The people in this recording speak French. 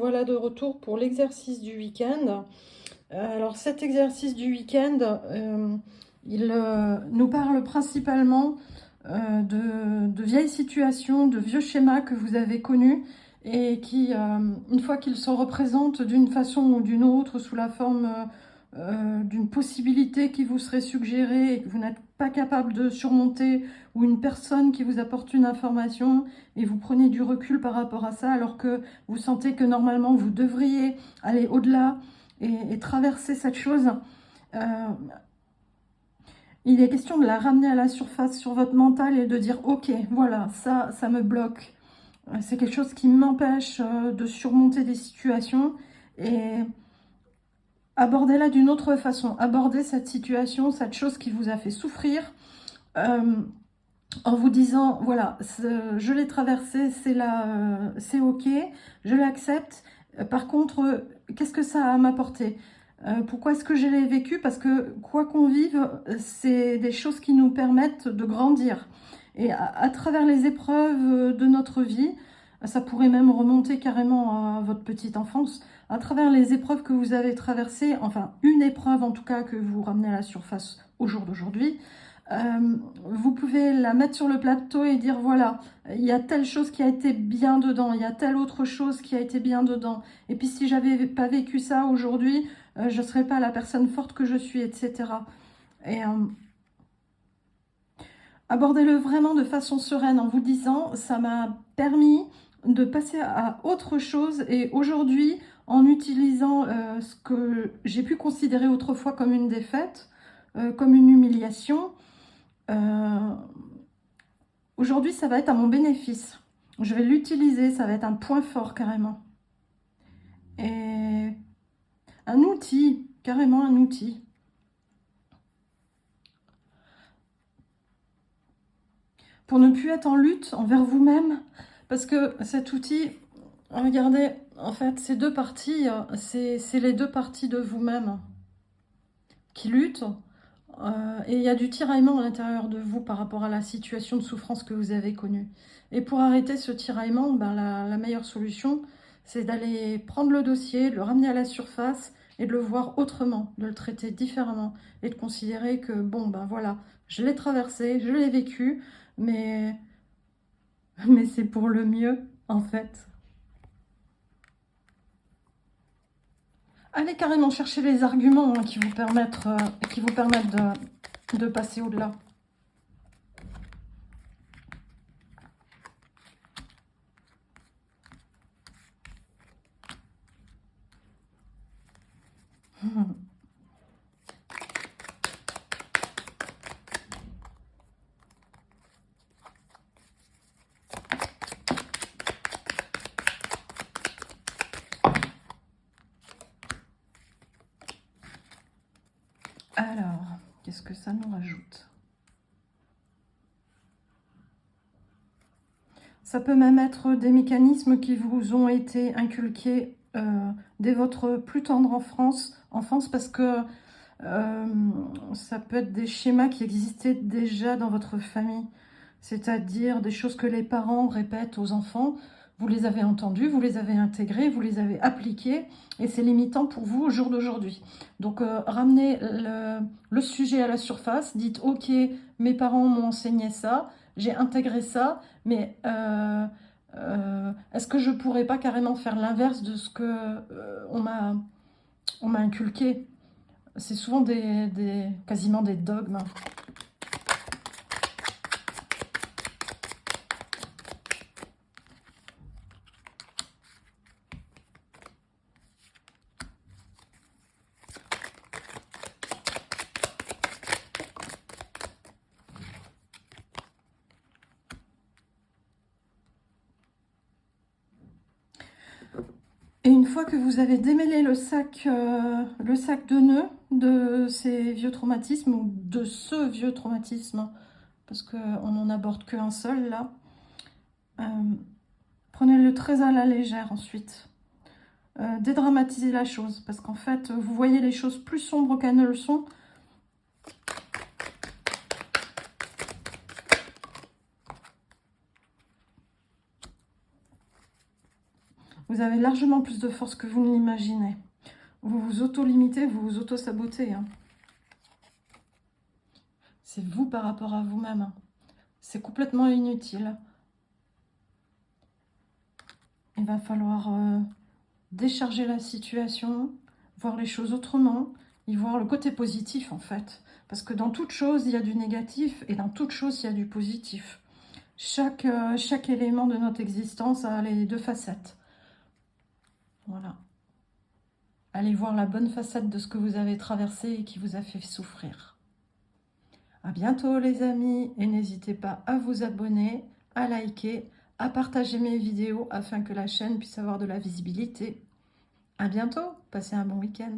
voilà de retour pour l'exercice du week-end. Alors cet exercice du week-end, il nous parle principalement de vieilles situations, de vieux schémas que vous avez connus et qui, une fois qu'ils se représentent d'une façon ou d'une autre, sous la forme d'une possibilité qui vous serait suggérée et que vous n'êtes pas capable de surmonter, ou une personne qui vous apporte une information et vous prenez du recul par rapport à ça, alors que vous sentez que normalement vous devriez aller au-delà et traverser cette chose. Euh, il est question de la ramener à la surface sur votre mental et de dire ok, voilà, ça me bloque. C'est quelque chose qui m'empêche de surmonter des situations, et abordez-la d'une autre façon. Abordez cette situation, cette chose qui vous a fait souffrir, en vous disant, voilà, je l'ai traversé, c'est là, c'est ok, je l'accepte. Par contre, qu'est-ce que ça a à m'apporter? Pourquoi est-ce que je l'ai vécu? Parce que quoi qu'on vive, c'est des choses qui nous permettent de grandir. Et à travers les épreuves de notre vie, ça pourrait même remonter carrément à votre petite enfance, à travers les épreuves que vous avez traversées, enfin une épreuve en tout cas que vous ramenez à la surface au jour d'aujourd'hui, vous pouvez la mettre sur le plateau et dire voilà, il y a telle chose qui a été bien dedans, il y a telle autre chose qui a été bien dedans. Et puis si j'avais pas vécu ça aujourd'hui, je ne serais pas la personne forte que je suis, etc. Et abordez-le vraiment de façon sereine en vous disant ça m'a permis de passer à autre chose, et aujourd'hui, en utilisant ce que j'ai pu considérer autrefois comme une défaite, comme une humiliation, aujourd'hui, ça va être à mon bénéfice. Je vais l'utiliser, ça va être un point fort carrément. Et un outil, carrément un outil. Pour ne plus être en lutte envers vous-même. Parce que cet outil, regardez, en fait, ces deux parties, c'est les deux parties de vous-même qui luttent. Et il y a du tiraillement à l'intérieur de vous par rapport à la situation de souffrance que vous avez connue. Et pour arrêter ce tiraillement, ben la meilleure solution, c'est d'aller prendre le dossier, de le ramener à la surface et de le voir autrement, de le traiter différemment et de considérer que, bon, ben voilà, je l'ai traversé, je l'ai vécu, mais, mais c'est pour le mieux, en fait. Allez carrément chercher les arguments qui vous permettent, de passer au-delà. Alors, qu'est-ce que ça nous rajoute? Ça peut même être des mécanismes qui vous ont été inculqués dès votre plus tendre enfance, parce que ça peut être des schémas qui existaient déjà dans votre famille. C'est-à-dire des choses que les parents répètent aux enfants. Vous les avez entendues, vous les avez intégrées, vous les avez appliquées, et c'est limitant pour vous au jour d'aujourd'hui. Donc ramenez le sujet à la surface, dites ok, mes parents m'ont enseigné ça, j'ai intégré ça, mais est-ce que je pourrais pas carrément faire l'inverse de ce que on m'a inculqué? C'est souvent quasiment des dogmes. Et une fois que vous avez démêlé le sac de nœuds de ces vieux traumatismes, ou de ce vieux traumatisme, parce qu'on n'en aborde qu'un seul là, prenez-le très à la légère ensuite. Dédramatisez la chose, parce qu'en fait, vous voyez les choses plus sombres qu'elles ne le sont. Vous avez largement plus de force que vous ne l'imaginez. Vous vous auto-limitez, vous vous auto-sabotez. Hein. C'est vous par rapport à vous-même. Hein. C'est complètement inutile. Il va falloir décharger la situation, voir les choses autrement, y voir le côté positif en fait. Parce que dans toute chose, il y a du négatif et dans toute chose, il y a du positif. Chaque élément de notre existence a les deux facettes. Voilà. Allez voir la bonne facette de ce que vous avez traversé et qui vous a fait souffrir. À bientôt les amis et n'hésitez pas à vous abonner, à liker, à partager mes vidéos afin que la chaîne puisse avoir de la visibilité. À bientôt, passez un bon week-end.